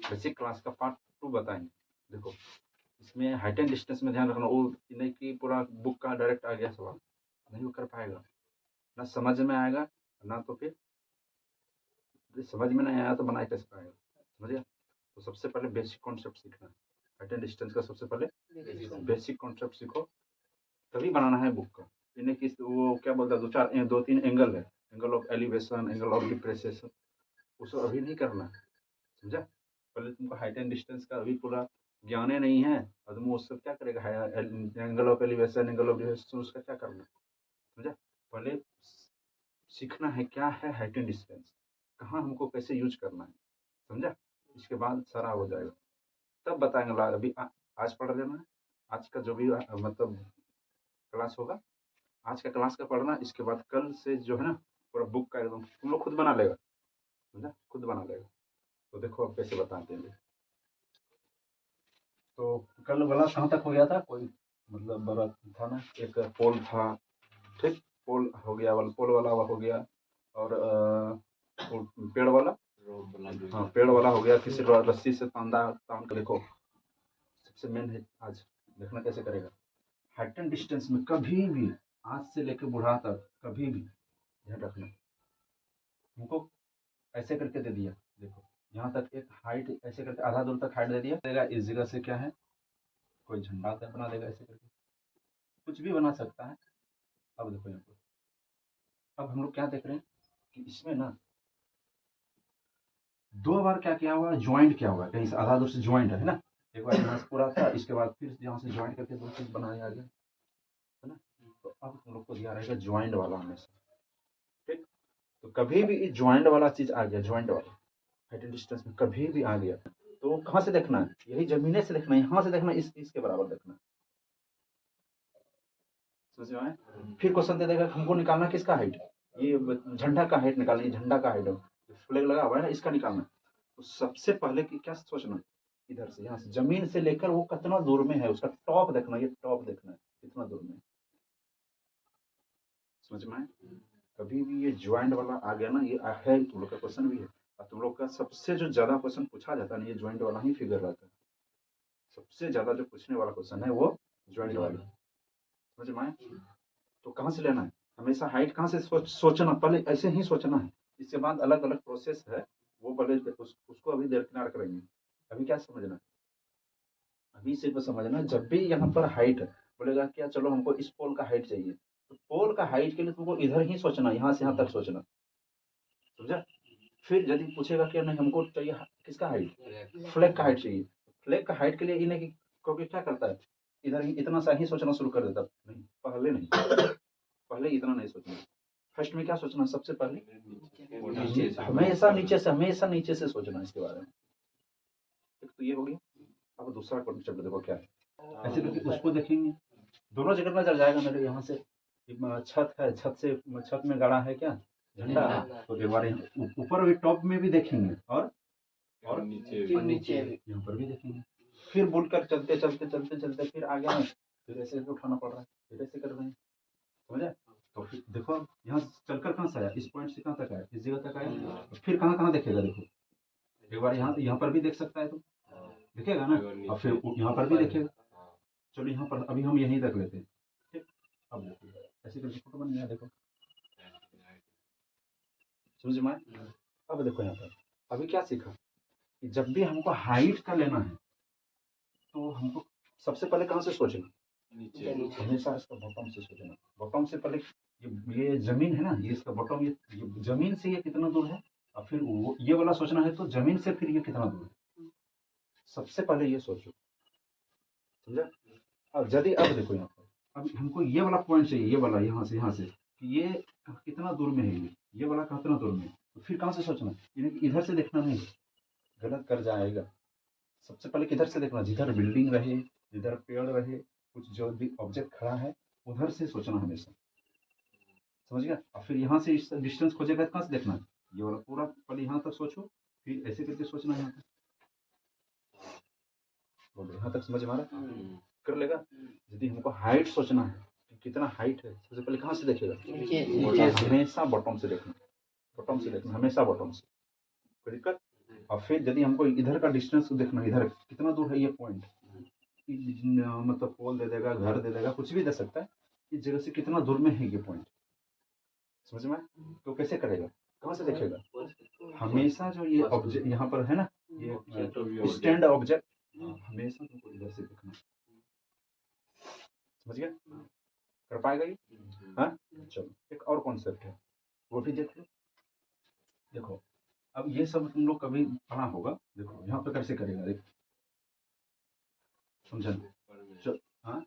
Basic class का part 2 बताएंगे। देखो इसमें हाइट एंड डिस्टेंस में ध्यान रखना, वो नहीं कि पूरा बुक का डायरेक्ट आ गया सवाल, नहीं वो कर पाएगा, ना समझ में आएगा, ना तो फिर समझ में नहीं आया तो बना कैसे पाएगा, समझ गया। तो सबसे पहले बेसिक कॉन्सेप्ट सीखना है, हाइट एंड डिस्टेंस का सबसे पहले बेसिक कॉन्सेप्ट सीखो, तभी बनाना है बुक का। इन्हें किस वो क्या बोलता है, दो तीन एंगल है, angle of elevation, angle of depreciation, उसको अभी नहीं करना है, समझा। पहले तुमको हाइट एंड डिस्टेंस का अभी पूरा ज्ञान ही नहीं है, और तुम उससे क्या करेगा, angle of elevation, angle of depreciation, उसका क्या करना, समझा। पहले सीखना है क्या है हाइट एंड डिस्टेंस, कहाँ हमको कैसे यूज करना है, समझा। इसके बाद सारा हो जाएगा, तब बताएंगे। अभी आज पढ़ लेना है, आज का जो भी मतलब क्लास होगा, आज का क्लास का पढ़ना, इसके बाद कल से जो है ना पूरा बुक का एकदम तुम लोग खुद बना लेगा, समझा, खुद बना लेगा। तो देखो अब कैसे बताते हैं। तो कल वाला कहाँ तक हो गया था, कोई मतलब बड़ा था ना, एक पोल था, ठीक, पोल हो गया, वाला पोल वाला हो गया, और पेड़ वाला, हाँ पेड़ वाला हो गया, किसी को रस्सी से तान कर देखो, सबसे मेन है आज देखना कैसे करेगा। हाइट एंड डिस्टेंस में कभी भी, आज से लेकर बुढ़ा तक, कभी भी ध्यान रखना, हमको ऐसे करके दे दिया, देखो यहाँ तक एक हाइट ऐसे करके आधा दूर तक हाइट दे दिया, देगा इस जगह से क्या है, कोई झंडा तक बना देगा, ऐसे करके कुछ भी बना सकता है। अब देखो यहाँ पर, अब हम लोग क्या देख रहे हैं कि इसमें ना 2 बार क्या किया हुआ है, ज्वाइंट किया हुआ है, कहीं से आधा दूर से ज्वाइंट है ना, एक बार यहाँ से पूरा था, इसके बाद फिर यहाँ से ज्वाइंट करके 2 चीज बनाया गया, है ना। तो अब तुम लोग को दिया रहेगा ज्वाइंट वाला हमेशा, ठीक। तो कभी भी ज्वाइंट वाला चीज आ गया, ज्वाइंट वाला हाइट एंड डिस्टेंस में कभी भी आ गया, तो कहाँ से देखना है, यही जमीने से देखना है, यहाँ से देखना, इस चीज के बराबर देखना है, समझ में आए। फिर क्वेश्चन दे देगा हमको निकालना किसका हाइट, ये झंडा का हाइट निकालना, ये झंडा का हाइट है, फ्लैग लगा हुआ है ना, इसका निकालना। तो सबसे पहले की क्या सोचना, इधर से, यहाँ से जमीन से लेकर वो कितना दूर में है, उसका टॉप देखना, ये टॉप देखना है कितना दूर में, समझ में आए। कभी भी ये ज्वाइंट वाला आ गया ना, ये है तुम लोग का क्वेश्चन भी है, और तुम लोग का सबसे जो ज्यादा क्वेश्चन पूछा जाता है ना, ये ज्वाइंट वाला ही फिगर रहता है, सबसे ज्यादा जो पूछने वाला क्वेश्चन है वो ज्वाइंट वाला, समझ में आए। तो कहाँ से लेना है, हमेशा हाइट कहाँ से सोचना, पहले ऐसे ही सोचना है, इसके बाद अलग अलग प्रोसेस है, वो पहले उसको अभी दरकिनार करेंगे। अभी क्या समझना है, अभी सिर्फ समझना, जब भी यहाँ पर हाइट बोलेगा क्या, चलो हमको इस पोल का हाइट चाहिए, तो पोल का हाइट के लिए तुमको इधर ही सोचना, यहाँ से यहाँ तक सोचना, समझा। फिर यदि पूछेगा कि नहीं हमको चाहिए किसका हाइट, फ्लैग का हाइट चाहिए, फ्लैग का हाइट के लिए इन्हें क्योंकि क्या करता है, इधर ही इतना सा ही सोचना शुरू कर देता, नहीं पहले नहीं, पहले इतना नहीं सोचना, फर्स्ट में क्या सोचना, सबसे पहले हमेशा नीचे से सोचना इसके बारे में। एक तो ये हो गया। अब दूसरा कॉन्सेप्ट देखो क्या है, ऐसे करके उसको देखेंगे, दोनों जगह नजर जाएगा मेरे, यहाँ से छत है, छत में गाड़ा है क्या, झंडा, तो एक बार ऊपर भी टॉप में भी देखेंगे, और नीचे यहाँ पर भी देखेंगे, फिर बोलकर चलते फिर आगे में, फिर ऐसे उठाना पड़ रहा है, फिर ऐसे कर रहे हैं, समझे। तो फिर देखो यहाँ चलकर कहाँ से आया, इस पॉइंट से कहाँ तक आया, इस जगह तक आया, तो फिर कहाँ कहाँ देखेगा, देखो एक बार यहाँ पर भी देख सकता है, तो दिखेगा ना, और फिर यहाँ पर भी देखेगा। चलो यहाँ पर अभी हम यहीं तक लेते हैं, ठीक। अब देखिए ऐसे करके फोटो बन गया, देखो समझ में आया? अब देखो यहाँ पर अभी क्या सीखा कि जब भी हमको हाइट का लेना है, तो हमको सबसे पहले कहाँ से सोचना, हमेशा इसका बॉटम से सोचना, बॉटम से पहले ये जमीन है ना, ये इसका बॉटम, ये जमीन से ये कितना दूर है, और फिर वो ये वाला सोचना है, तो जमीन से फिर ये कितना दूर है, सबसे पहले ये सोचो, समझा। अब यदि अब देखो यहाँ पर, अब हमको ये वाला पॉइंट चाहिए, ये वाला यहाँ से कि ये कितना दूर में है, ये वाला कितना दूर में है, तो फिर कहाँ से सोचना, इधर से देखना नहीं, गलत कर जाएगा। सबसे पहले किधर से देखना, जिधर बिल्डिंग रहे, जिधर पेड़ रहे, कुछ जो भी ऑब्जेक्ट खड़ा है, उधर से सोचना हमेशा, समझ गया। और फिर यहाँ से डिस्टेंस खोजेगा, कहाँ से देखना, ये वाला पूरा पहले यहाँ तक सोचो, फिर ऐसे करके सोचना यहाँ तक, बोलो यहाँ तक समझ में आ रहा कर लेगा। यदि हमको हाइट सोचना है कि कितना हाइट है, सबसे पहले कहाँ से देखेगा, हमेशा बॉटम से देखना, बॉटम से देखना, हमेशा बॉटम से, कोई दिक्कत। और फिर यदि हमको इधर का डिस्टेंस देखना, इधर कितना दूर है ये पॉइंट, मतलब पोल दे देगा, घर दे देगा, कुछ भी दे सकता है, इस जगह से कितना दूर में है ये पॉइंट, समझ में? तो कैसे करेगा, कहाँ से देखेगा? हमेशा जो ये ऑब्जेक्ट यहाँ पर है ना, ये स्टैंड ऑब्जेक्ट, हमेशा तुमको इधर से देखना, समझ गया? कर पाएगा ये? हाँ, चलो एक और कॉन्सेप्ट है, वो भी देख लो। देखो अब ये सब तुम लोग कभी पढ़ा होगा, देखो यहाँ पे कैसे करेगा, देखो समझा? हाँ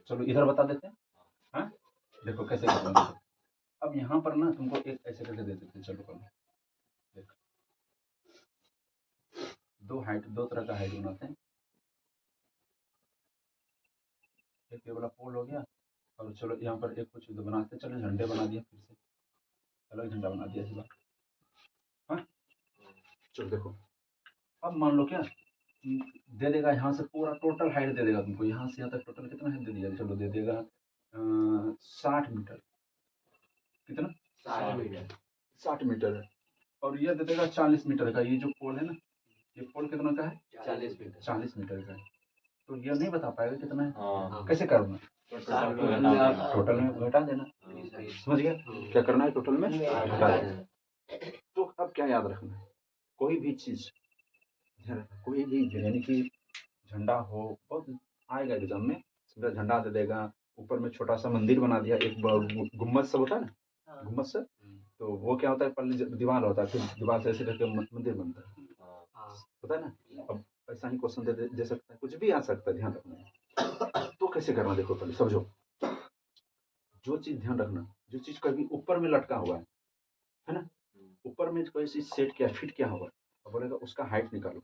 चलो इधर बता देते हैं। हाँ देखो कैसे करेंगे। अब यहाँ पर ना तुमको एक ऐसे करके दे देते हैं, चलो पहले देख, दो तरह का हाइट बनाते हैं। एक ये वाला पोल हो गया, और चलो यहाँ पर एक कुछ बनाते, चलो झंडे बना दिए, फिर से अलग झंडा बना दिया इस बार। हाँ चलो देखो, अब मान लो क्या दे देगा, यहाँ से पूरा टोटल हाइट दे देगा तुमको, यहाँ से यहाँ तक टोटल कितना हाइट दे दिया, चलो दे देगा 60 मीटर, कितना 60 मीटर है। और ये दे देगा 40 मीटर का, ये जो पोल है ना, ये पोल कितना का है, 40 मीटर का है। तो ये नहीं बता पाएगा कितना है, कैसे करना, टोटल में घटा देना, समझ गया? क्या करना है, टोटल में घटा देना। तो अब क्या याद रखना है, कोई भी चीज, कोई भी यानी कि झंडा हो, बहुत आएगा एग्जाम में, सीधा झंडा दे देगा, ऊपर में छोटा सा मंदिर बना दिया, एक गुम्मद सब होता है ना, गुम्मद से, तो वो क्या होता है, पहले दीवार होता है, फिर दीवार से ऐसे करके मंदिर बनता है, पता है ना? अब ऐसा ही क्वेश्चन दे सकता है, कुछ भी आ सकता है, ध्यान रखना। तो कैसे करना, देखो पहले समझो, जो चीज ध्यान रखना, जो चीज कभी ऊपर में लटका हुआ है ना, ऊपर में कोई चीज सेट किया, फिट किया हुआ, अब बोलेगा उसका हाइट निकालो,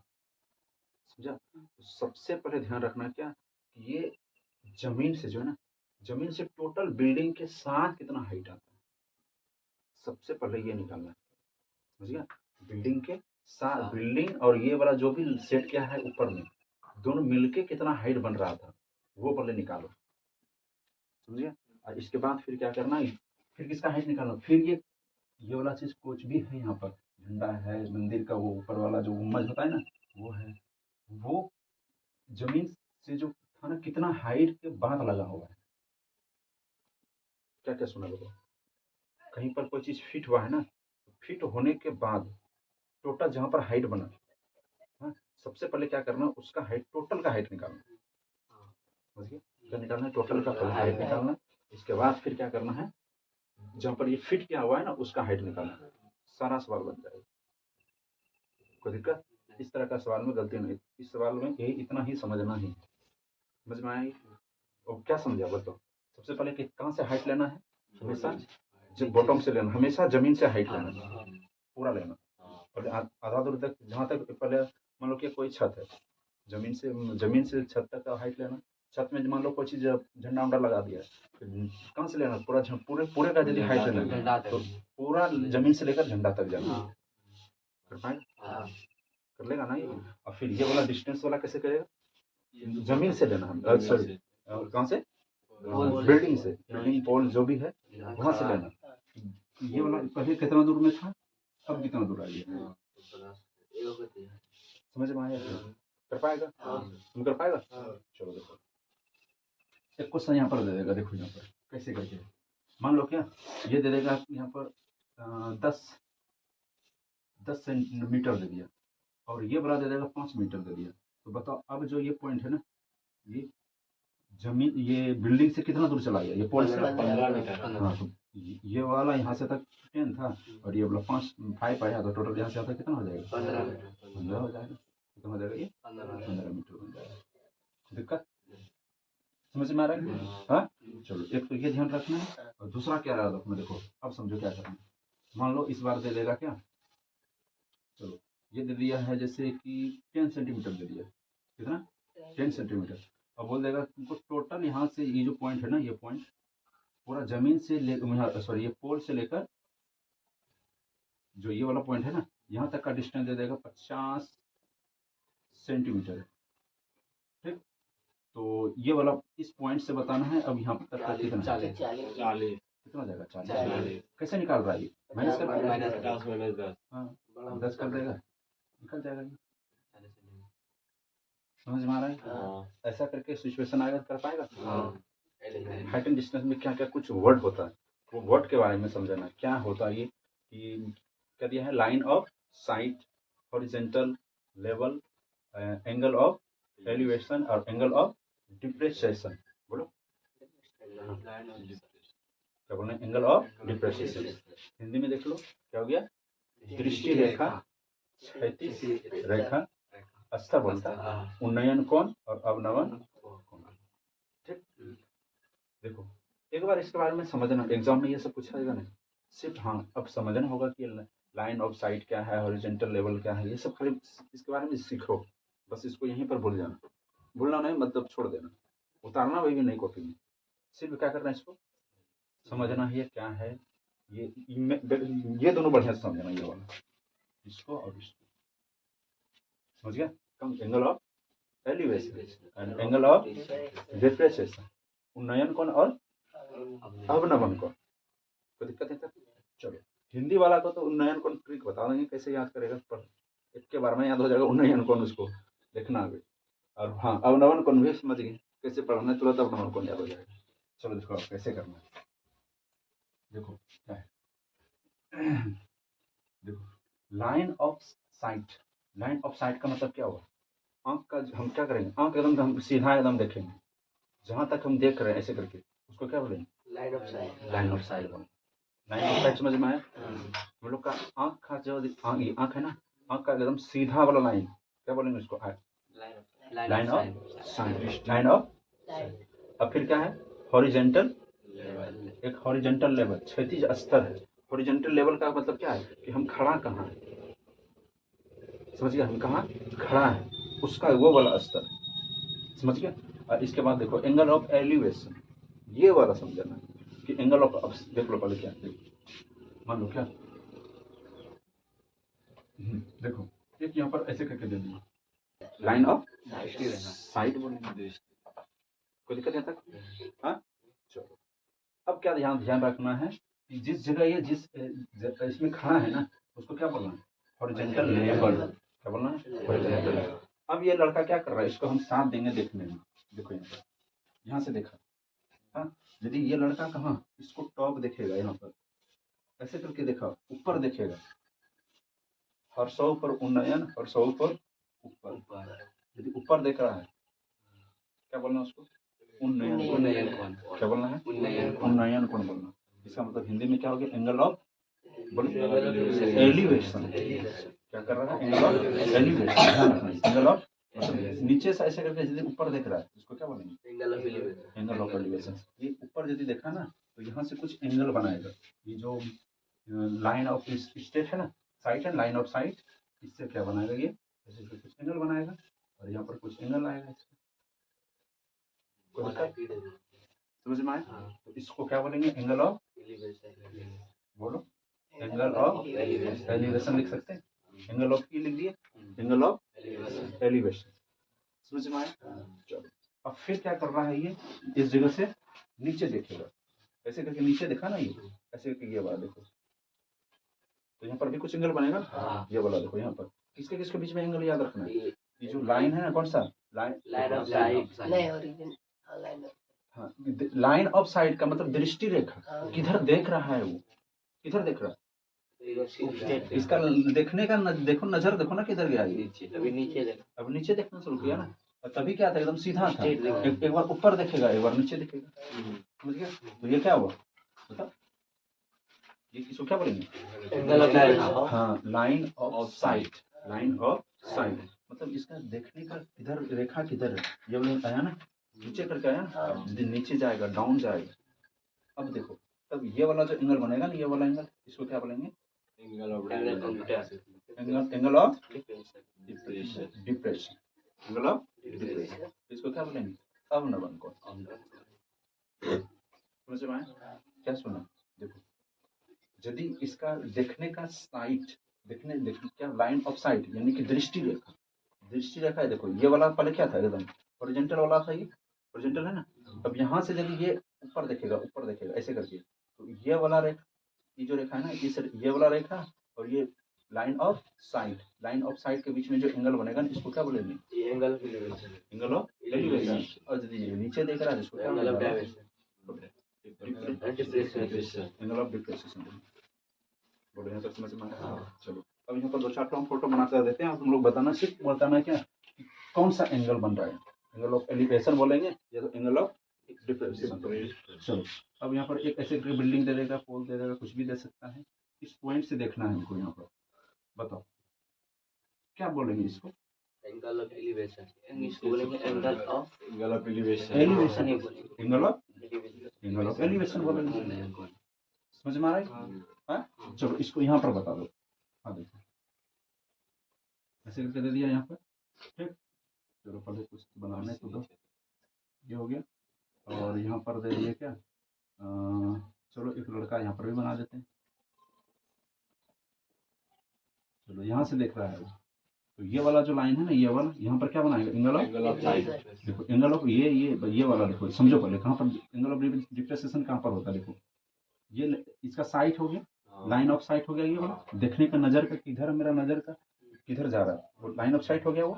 समझा? तो सबसे पहले ध्यान रखना क्या, कि ये जमीन से जो है ना, जमीन से टोटल बिल्डिंग के साथ कितना हाइट आता है, सबसे पहले ये निकालना है, समझ गया? बिल्डिंग के साथ, बिल्डिंग और ये वाला जो भी सेट किया है ऊपर में, दोनों मिलके कितना हाइट बन रहा था, वो पहले निकालो, समझ गया? और इसके बाद फिर क्या करना है, फिर किसका हाइट निकालना, फिर ये वाला चीज कुछ भी है, यहाँ पर झंडा है, मंदिर का वो ऊपर वाला जो गुम्बद होता है ना, वो है, वो जमीन से जो था ना, कितना हाइट के बाद लगा हुआ है, क्या क्या सुना लोगों, कहीं पर कोई चीज फिट हुआ है ना, फिट होने के बाद टोटल जहां पर हाइट बना, हाँ, सबसे पहले क्या करना, उसका हाइट, टोटल का हाइट निकालना, समझ गए? क्या निकालना है, टोटल का पहले हाइट निकालना, इसके बाद फिर क्या करना है, जहां पर ये फिट किया हुआ है ना, उसका हाइट निकालना, सारा सवाल बन जाएगा, कोई दिक्कत? इस तरह का सवाल में गलती नहीं, इस सवाल में यही इतना ही समझना ही, समझ में आएगी? और क्या समझा बताओ, सबसे पहले कि कहाँ से हाइट लेना है, हमेशा जब बॉटम से लेना, हमेशा जमीन से हाइट लेना, पूरा लेना, पहले आधा दूर तक, जहाँ तक पहले मान लो कि कोई छत है, जमीन से छत तक का हाइट लेना, छत में मान लो कोई चीज झंडा उंडा लगा दिया, कहाँ से लेना, पूरे पूरे का यदि हाइट लेना, तो पूरा जमीन से लेकर झंडा तक जाना, कर पाएगा, कर लेगा ना ये? और फिर ये वाला डिस्टेंस वाला कैसे करेगा, जमीन से लेना, सॉरी कहाँ से, बिल्डिंग से, बिल्डिंग पोल जो भी है वहां से लेना, ये वाला पहले कितना दूर में था, अब कितना दूर आ गया, समझ में आया? कर पाएगा, तुम कर पाएगा? चलो देखो, एक क्वेश्चन यहाँ पर दे देगा, देखो यहाँ पर कैसे करके, मान लो क्या ये दे देगा यहाँ पर 10 सेंटीमीटर दे दिया, और ये बड़ा दे देगा 5 मीटर दे दिया, तो बताओ अब जो ये पॉइंट है ना, ये जमीन, ये बिल्डिंग से कितना दूर चला गया, ये पोल से 15 मीटर, हाँ, तो ये वाला यहाँ से तक 10 था, और ये वाला 5 आया, तो टोटल यहाँ से यहाँ तक कितना हो जाएगा, 15 हो जाएगा, कितना हो जाएगा, ये 15 मीटर बन जाएगा, दिक्कत समझ में आ रहा है? हाँ चलो, एक तो ये ध्यान रखना है, और दूसरा क्या रखना, देखो अब समझो क्या करना, मान लो इस बार दे देगा क्या, चलो ये दे दिया है जैसे कि 10 सेंटीमीटर दे दिया, कितना 10 सेंटीमीटर, अब बोल देगा तुमको टोटल यहाँ से ये जो पॉइंट है ना, ये पॉइंट पूरा जमीन से ले, सॉरी ये पोल से लेकर जो ये वाला पॉइंट है ना, यहाँ तक का डिस्टेंस दे देगा 50 सेंटीमीटर, ठीक? तो ये वाला इस पॉइंट से बताना है, अब यहाँ तक का कितना, 40 कितना जाएगा, 40, कैसे निकाल रहा है ये, माइनस कर, हाँ 10 कर देगा, निकल जाएगा ये। समझ में आ रहा है? ऐसा करके सिचुएशन आएगा कर पाएगा। हाइट एंड डिस्टेंस में क्या क्या कुछ वर्ड होता है, वो वर्ड के बारे में समझना। क्या होता है ये कि क्या दिया है, line of site, horizontal, level, angle of elevation और एंगल ऑफ डिप्रेशिएशन। बोलो क्या बोल रहे हैं, एंगल ऑफ डिप्रेशिएशन। हिंदी में देख लो क्या हो गया, दृष्टि रेखा, क्षैतिज रेखा, अस्था बोलता, उन्नयन कोण और अवनमन कोण। ठीक, देखो एक बार इसके बारे में समझना, एग्जाम में ये सब पूछा जाएगा नहीं, सिर्फ हाँ अब समझना होगा कि लाइन ऑफ साइट क्या है, हॉरिजॉन्टल लेवल क्या है, ये सब खाली इसके बारे में सीखो, बस इसको यहीं पर भूल जाना, भूलना नहीं मतलब छोड़ देना, उतारना भी नहीं कॉपी में, सिर्फ क्या करना है इसको समझना है, ये क्या है, ये दोनों बढ़िया से समझना, ये वाला इसको और इसको, समझ गया। कम angle of elevation and angle of depression, उन्नयन कोण और अवनमन कोण। कोई दिक्कत है? चलो हिंदी वाला को तो उन्नयन कोण ट्रिक बता देंगे कैसे याद करेगा, पर एक के बार में याद हो जाएगा उन्नयन कोण, उसको देखना अभी। और हाँ अवनमन कोण भी समझ गए कैसे पढ़ना, तुरंत अवनमन कोण याद हो जाएगा। चलो देखो आप कैसे करना है, देखो क्या है देखो line of site, line of site का मतलब क्या हुआ, आंख का हम क्या करेंगे, आंख एकदम हम सीधा एकदम देखेंगे, जहां तक हम देख रहे हैं ऐसे करके, उसको क्या बोलेंगे, line of site. Line of site बोलेंगे। लाइन ऑफ साइट समझ में आया? हम लोग का आंख का जो आंख है ना, आंख का एकदम सीधा वाला लाइन क्या बोलेंगे उसको, line of site, line of site. अब फिर क्या है, हॉरिजेंटल, एक हॉरिजेंटल लेवल, क्षैतिज स्तर है। हॉरिजेंटल लेवल का मतलब क्या है कि हम खड़ा कहाँ है, समझ गया, हम कहाँ खड़ा है, उसका वो वाला स्तर, समझ गया। और इसके बाद देखो एंगल ऑफ एलिवेशन, ये वाला समझना कि एंगल ऑफ, देख लो पहले क्या है, मान लो क्या, देखो एक यहाँ पर ऐसे करके दे दिया, लाइन ऑफ साइड बोलेंगे, कोई दिक्कत है तक? हाँ चलो, अब क्या ध्यान ध्यान रखना है कि जिस जगह ये जिस इसमें खड़ा है ना, उसको क्या बोलना है, हॉरिजॉन्टल लेवल, क्या बोलना है, हॉरिजॉन्टल लेवल। अब ये लड़का क्या कर रहा है, इसको हम साथ देंगे देखने में, देखो यहाँ पर, यहाँ से देखा, हाँ यदि ये लड़का कहाँ इसको टॉप देखेगा, यहाँ पर ऐसे करके देखा, ऊपर देखेगा, हर सौ पर उन्नयन, हर सौ पर ऊपर, यदि ऊपर देख रहा है क्या बोलना है उसको, उन्नयन कोण, क्या बोलना है, उन्नयन कोण बोलना। इसका मतलब हिंदी में क्या हो गया, एंगल ऑफ एलिवेशन, क्या कर रहा है, एंगल ऑफ एलिवेशन, ध्यान रखना, एंगल ऑफ मतलब नीचे से ऐसे करके यदि ऊपर देख रहा है इसको क्या बोलेंगे, एंगल ऑफ एलिवेशन। ये ऊपर यदि देखा ना तो यहाँ से कुछ एंगल बनाएगा, ये जो लाइन ऑफ स्टेट है ना, साइट है, लाइन ऑफ साइट, इससे क्या बनाएगा, ये ऐसे कुछ एंगल बनाएगा और यहाँ पर कुछ एंगल आएगा, समझ में आए? तो इसको क्या बोलेंगे, एंगल ऑफ, बोलो एंगल ऑफ एलिवेशन लिख सकते हैं, एंगल ऑफ लिख दिए, एंगल ऑफ एलिवेशन, समझ में आए? चलो अब फिर क्या कर रहा है, ये इस जगह से नीचे देखेगा, ऐसे करके नीचे देखा ना, ये ऐसे करके ये वाला देखो, तो यहाँ पर भी कुछ एंगल बनेगा, ये वाला देखो, यहाँ पर किसके किसके बीच में एंगल याद रखना है, ये जो लाइन है ना, कौन सा लाइन ऑफ साइड, हाँ लाइन ऑफ साइड का मतलब दृष्टि रेखा, किधर देख रहा है वो, किधर देख रहा है, इसका देखने का देखो, नजर देखो ना किधर गया, अब नीचे देखना शुरू किया ना, तभी क्या था, एकदम सीधा था, एक बार ऊपर देखेगा, एक बार नीचे देखेगा, समझ गया। तो ये क्या हुआ बता, ये किसको क्या बोलेंगे, हाँ line of site, line of site मतलब इसका देखने का किधर रेखा किधर है, ये वाला आया ना, नीचे करके आया ना, यदि नीचे जाएगा डाउन जाएगा, अब देखो तब ये वाला जो एंगल बनेगा ना, ये वाला एंगल, इसको क्या बोलेंगे, angle of depression, angle of depression, इसको क्या बोलेंगे, अवनमन कोण, समझ में आया? क्या सुना, देखो यदि इसका देखने का साइट, देखने क्या लाइन ऑफ साइट यानी कि दृष्टि रेखा, दृष्टि रेखा है, देखो ये वाला पहले क्या था, एकदम हॉरिजॉन्टल वाला था, ये हॉरिजॉन्टल है ना, अब यहाँ से यदि ये ऊपर देखेगा ऐसे करके, तो ये वाला रेखा, ये जो रेखा है ना, ये वाला रेखा और ये लाइन ऑफ साइट के बीच में जो एंगल बनेगा ना, इसको क्या बोलेंगे? ये angle of elevation, angle of elevation. और यदि नीचे देख रहा है इसको क्या एंगल ऑफ बोलेंगे? Dimension, diffraction, angle of diffraction बोले हैं, तो समझ में आया? चलो अब यहाँ पर दो चार हम फोटो बना कर देते हैं, तुम लोग बताना, सिर्फ बताना क्या कि कौन सा एंगल बन रहा है। एंगल ऑफ एलिवेशन बोलेंगे या तो एंगल ऑफ डिफ्रेक्शन। चलो अब यहाँ पर एक ऐसे बिल्डिंग दे देगा, पोल दे देगा, कुछ भी दे सकता है। इस पॉइंट से देखना है हमको। यहाँ पर बताओ क्या बोलेंगे इसको? एंगल ऑफ एलिवेशन, इसको बोलेंगे एंगल ऑफ एलिवेशन नहीं बोलेंगे, एंगल ऑफ एलिवेशन बोलेंगे। समझ में आ रहा है? हाँ चलो इसको यहाँ पर बता दो। हाँ देखो ऐसे करके दे दिया यहाँ पर, ठीक। चलो पहले कुछ बनाने तो दो, ये हो गया। और यहाँ पर दे दिए क्या, चलो एक लड़का यहाँ पर भी बना देते हैं। चलो यहाँ से देख रहा है वो, तो ये वाला जो लाइन है ना, ये वाला यहाँ पर क्या बनाएगा? एंगल ऑफ देखो, एंगल ऑफ ये वाला देखो, समझो पहले कहाँ पर एंगल ऑफ डिफ्रेक्शन कहाँ पर होता है। देखो ये इसका साइट हो गया, लाइन ऑफ साइट हो गया, ये वाला देखने का नजर का किधर, मेरा नजर का किधर जा रहा है, वो लाइन ऑफ साइट हो गया वो।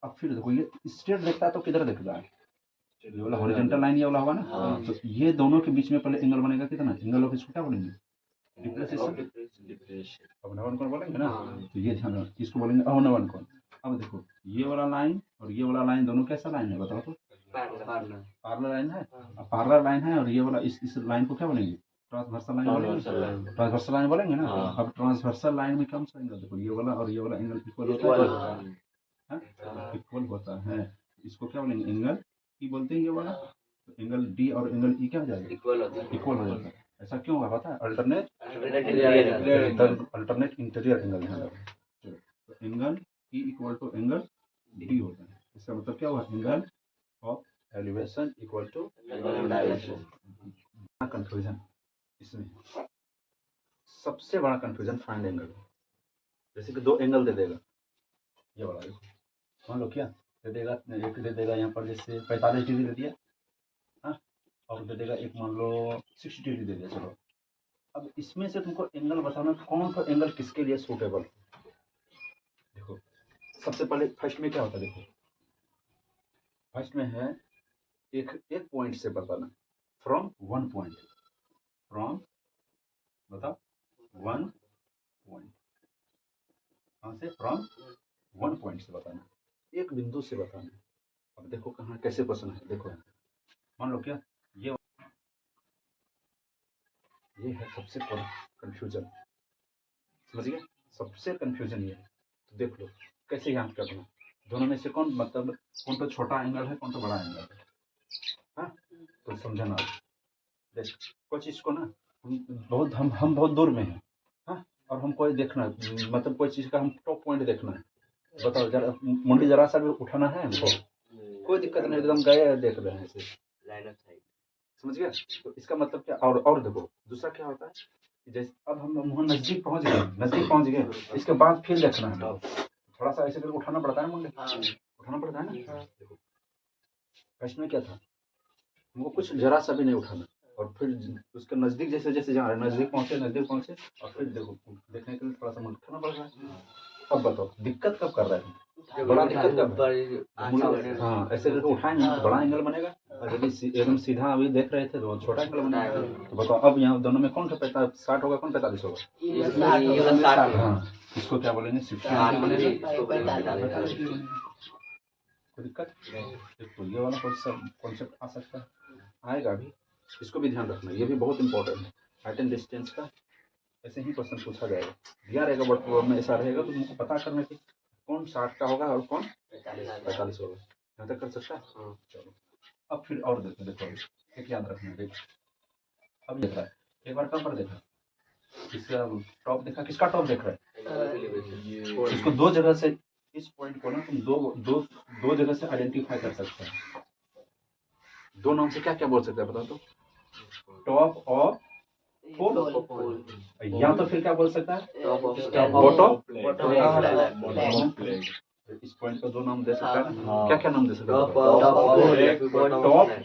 अब फिर देखो ये स्ट्रेट देखता है तो किधर दिख रहा है? ये वाला हॉरिजॉन्टल लाइन ये वाला होगा ना, तो ये दोनों के बीच में पहले एंगल बनेगा कितना? एंगल ऑफ इसको क्या बोलेंगे? डिफ्रेक्शन। अब नवन कोण बोलेंगे ना, तो ये ध्यान रखना, इसको बोलेंगे अवनवन कोण। अब देखो ये वाला लाइन और ये वाला लाइन दोनों कैसा लाइन है बताओ तो? पैरेलल लाइन है। अब पैरेलल लाइन है और ये वाला इस लाइन को क्या बोलेंगे? ट्रांसवर्सल लाइन बोलेंगे। ट्रांसवर्सल लाइन बोलेंगे ना। अब ट्रांसवर्सल लाइन में कौन सा एंगल? देखो ये वाला और ये वाला एंगल इक्वल होता है, इक्वल होता है। इसको क्या बोलेंगे? एंगल ई बोलते हैं ये वाला। तो एंगल डी और एंगल ई क्या हो जाएगा? इक्वल हो जाता है। ऐसा क्यों होगा पता है? अल्टरनेट इंटीरियर एंगल है। तो angle E equal to angle D होता है। इसका मतलब क्या हुआ? Angle of elevation equal to confusion. इसमें सबसे बड़ा कंफ्यूजन फाइंड एंगल। जैसे कि दो एंगल दे देगा, ये वाला देखो, मान लो क्या दे देगा, एक दे देगा यहाँ पर जैसे 45 डिग्री दे दिया, हाँ, और दे देगा एक मान लो 60 डिग्री दे दिया। चलो अब इसमें से तुमको एंगल बताना कौन सा एंगल किसके लिए सूटेबल। देखो सबसे पहले फर्स्ट में क्या होता है, देखो फर्स्ट में है एक पॉइंट से बताना, फ्रॉम वन पॉइंट, फ्रॉम बताओ वन पॉइंट, कहाँ से? फ्रॉम वन पॉइंट से बताना, एक बिंदु से बताना। अब देखो कहाँ कैसे क्वेश्चन है, देखो मान लो क्या ये है सबसे कंफ्यूजन, समझ गए? सबसे कंफ्यूजन ये है। तो देख लो कैसे याद करना, दोनों में से कौन मतलब कौन तो छोटा एंगल है, कौन तो बड़ा एंगल है। हाँ तो समझना, देख कोई चीज़ को ना हम बहुत दूर में हैं, हाँ, और हमको देखना मतलब कोई चीज़ का हम टॉप पॉइंट देखना है। बताओ जरा मुंडी जरा सा भी उठाना है हमको, कोई दिक्कत नहीं, एकदम गए देख रहे हैं ऐसे, लाइन ऑफ साइट, समझ गया? तो इसका मतलब क्या, और देखो दूसरा क्या होता है, जैसे अब हम नजदीक पहुंच गए, इसके बाद फिर देखना है, थोड़ा सा ऐसे करके उठाना पड़ता है मुंडे, उठाना पड़ता है ना। देखो फर्स्ट में क्या था, हमको कुछ जरा सा भी नहीं उठाना, और फिर उसके नजदीक जैसे जैसे जा रहे हैं, नजदीक पहुंचे और फिर देखो देखने के लिए थोड़ा सा मुंडे उठाना पड़ रहा है। अब बताओ दिक्कत कब कर रहे हैं, बड़ा दिक्कत कब है? हाँ ऐसे करके उठाएंगे तो बड़ा एंगल बनेगा, और यदि एकदम सीधा अभी देख रहे थे तो छोटा एंगल बनेगा। तो बताओ अब यहाँ दोनों में कौन सा 60 होगा, कौन 45 होगा? हाँ इसको क्या बोलेंगे? 60 बनेगा। कोई दिक्कत? देखो ये वाला कॉन्सेप्ट आ सकता है, आएगा भी, इसको भी ध्यान रखना, ये भी बहुत इंपॉर्टेंट है। हाइट एंड डिस्टेंस का ऐसे ही क्वेश्चन पूछा जाएगा, दिया रहेगा बट में ऐसा रहेगा, तो तुमको पता करना कि कौन 60 का होगा और कौन 45 होगा। यहाँ तक कर सकता है? चलो अब फिर और देखो एक याद रखना, देखो अब देखा है एक बार कब पर देखा, इसका टॉप देखा, किसका टॉप देख रहा है? इसको दो जगह से, इस पॉइंट को ना तुम दो जगह से आइडेंटिफाई कर सकते हैं। दो नाम से क्या क्या बोल सकते हैं बताओ तो? टॉप ऑफ पोल, या तो फिर क्या बोल सकता है? बॉटम। इस पॉइंट का दो नाम दे सकता है ना, क्या क्या नाम दे सकता है? टॉप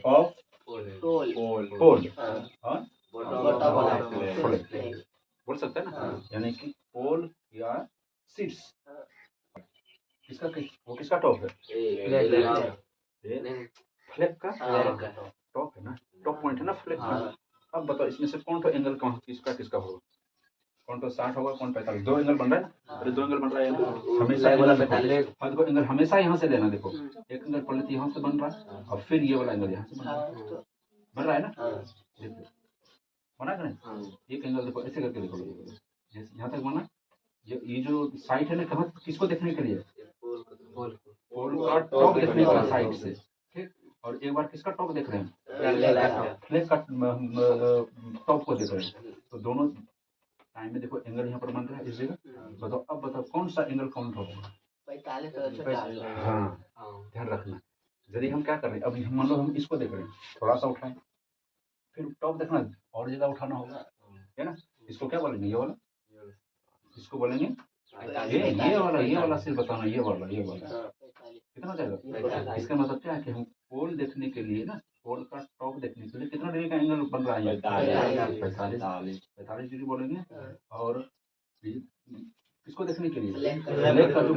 ऑफ पोल और बोल सकते हैं ना, यानी कि पोल या सीट्स किसका वो किसका टॉप है? ये नहीं फ्लैग का हाँ टॉप है ना, टॉप पॉइंट है ना फ्लैग का। हाँ अब बताओ इसमें से कौन सा एंगल कौन किसका किसका होगा? कौन तो 60 होगा, कौन 45? दो एंगल बन रहा है ना, अरे दो एंगल बन रहा है हमेशा। फ्लैग वाला एंगल 45 हाँ देखो, एंगल हमेशा यहाँ से लेना। देखो एक एंगल पहले तो यहाँ से बन रहा है और फिर ये वाला एंगल यहाँ से बन रहा है ना। देखो बना कि नहीं? एक एंगल देखो ऐसे करके देखो, जैसे यहाँ तक बना। ये जो साइड है ना, कहाँ किसको देखने के लिए? पोल का टॉप देखने का साइड से, ठीक। और एक बार किसका टॉप देख रहे हैं? फ्लैग का टॉप को देख रहे हैं। तो दोनों टाइम में देखो एंगल यहाँ पर बन रहा है इस जगह। बताओ अब बताओ कौन सा एंगल काउंट होगा? 45 हाँ ध्यान रखना। यदि हम क्या कर रहे हैं, अब मान लो हम इसको देख रहे हैं, थोड़ा सा उठाएं, फिर टॉप देखना और ज्यादा उठाना होगा, है ना। इसको क्या बोलेंगे? ये वाला, इसको बोलेंगे ये वाला सिर्फ बताना, ये वाला कितना हो जाएगा? इसका मतलब क्या है कि हम पोल देखने के लिए ना, पोल का टॉप देखने के लिए कितना डिग्री का एंगल बन रहा है? 45 डिग्री बोलेंगे। और किसको देखने के लिए? फ्लैग का जो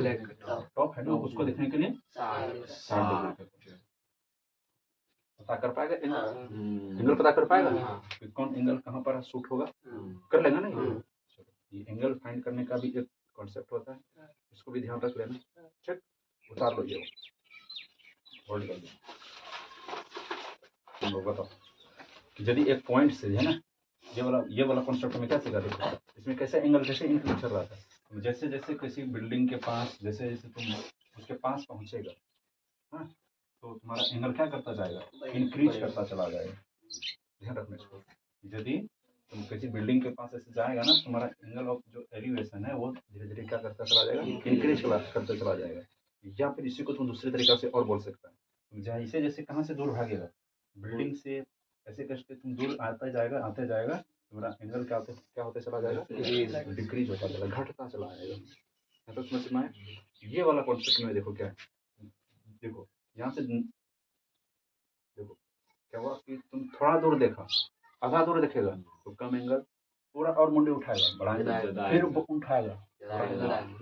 टॉप है ना, उसको देखने के लिए 60 डिग्री का। पता कर पाएगा एंगल पता कर पाएगा कि कौन एंगल कहाँ पर शूट होगा? कर लेगा ना ये। ये एंगल फाइंड करने का भी एक कॉन्सेप्ट होता है, इसको भी ध्यान रख लेना। ठीक, उतार लो ये, होल्ड कर दो। तुम लोग बताओ कि यदि एक पॉइंट से है ना, ये वाला कॉन्सेप्ट में क्या सीखा? देखो इसमें कैसे एंगल कैसे इंक्रीज कर रहा था। जैसे जैसे किसी बिल्डिंग के पास, जैसे जैसे तुम उसके पास पहुंचेगा, हाँ, तो तुम्हारा एंगल क्या करता जाएगा? इंक्रीज करता चला जाएगा। ध्यान रखना इसको। यदि तुम किसी बिल्डिंग के पास ऐसे जाएगा ना, तुम्हारा एंगल ऑफ जो एलिवेशन है वो धीरे धीरे क्या करता चला जाएगा? इंक्रीज करता चला जाएगा। या फिर इसी को तुम दूसरे तरीका से और बोल सकता है, जैसे जैसे कहाँ से दूर भागेगा बिल्डिंग से, ऐसे करके तुम दूर आते जाएगा, तुम्हारा एंगल क्या होते चला जाएगा? डिक्रीज होता चला, घटता चला जाएगा। तो समझ में आया? ये वाला कॉन्सेप्ट में देखो क्या है। देखो यहाँ से देखो क्या हुआ कि तुम थोड़ा दूर देखा, आधा दूर देखेगा तो कम एंगल, पूरा और मुंडी उठाएगा बढ़ाएगा, फिर उठाएगा,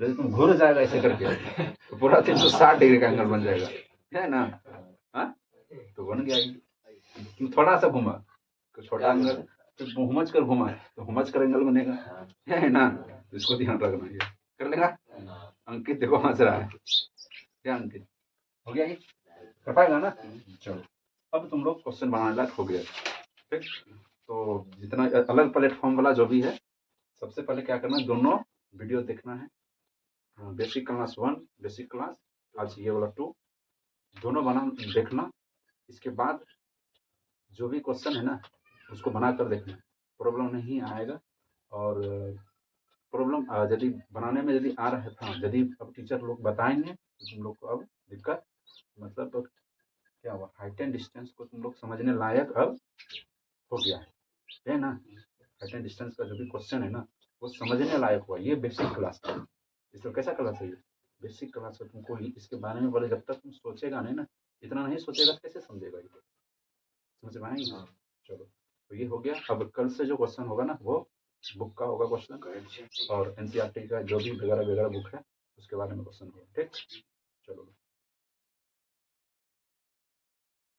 यदि तुम घूर जाएगा ऐसे करके तो पूरा 360 डिग्री का एंगल बन जाएगा, है ना। हाँ तो बन गया। तुम थोड़ा सा घुमा तो छोटा एंगल, फिर हुमच कर घुमा तो हुमच कर एंगल बनेगा, है ना। तो इसको ध्यान रखना, ये कर लेगा। अंकित देखो हंस रहा है, क्या अंकित हो गया? ये कर पाएगा ना? चलो अब तुम लोग क्वेश्चन बनाने लायक हो गया। ठीक, तो जितना अलग प्लेटफॉर्म वाला जो भी है, सबसे पहले क्या करना है, दोनों वीडियो देखना है। बेसिक क्लास 1, बेसिक क्लास आज ये वाला 2, दोनों बना देखना। इसके बाद जो भी क्वेश्चन है ना उसको बना कर देखना, प्रॉब्लम नहीं आएगा। और प्रॉब्लम यदि बनाने में यदि आ रहा था, यदि अब टीचर लोग बताएंगे तो तुम लोग को अब दिक्कत मतलब तो क्या हुआ, हाइट एंड डिस्टेंस को तुम लोग समझने लायक अब हो गया है ना। हाइट एंड डिस्टेंस का जो भी क्वेश्चन है ना वो समझने लायक हुआ। ये बेसिक क्लास है। इसको कैसा क्लास है? ये बेसिक क्लास है। तुमको इसके बारे में बोले, जब तक तुम सोचेगा नहीं ना, इतना नहीं सोचेगा तो कैसे समझेगा? ये समझ में आएगी? चलो तो ये हो गया। अब कल से जो क्वेश्चन होगा ना वो बुक का होगा क्वेश्चन, और एनसीईआरटी का जो भी वगैरह वगैरह बुक है उसके बारे में क्वेश्चन होगा। ठीक, चलो।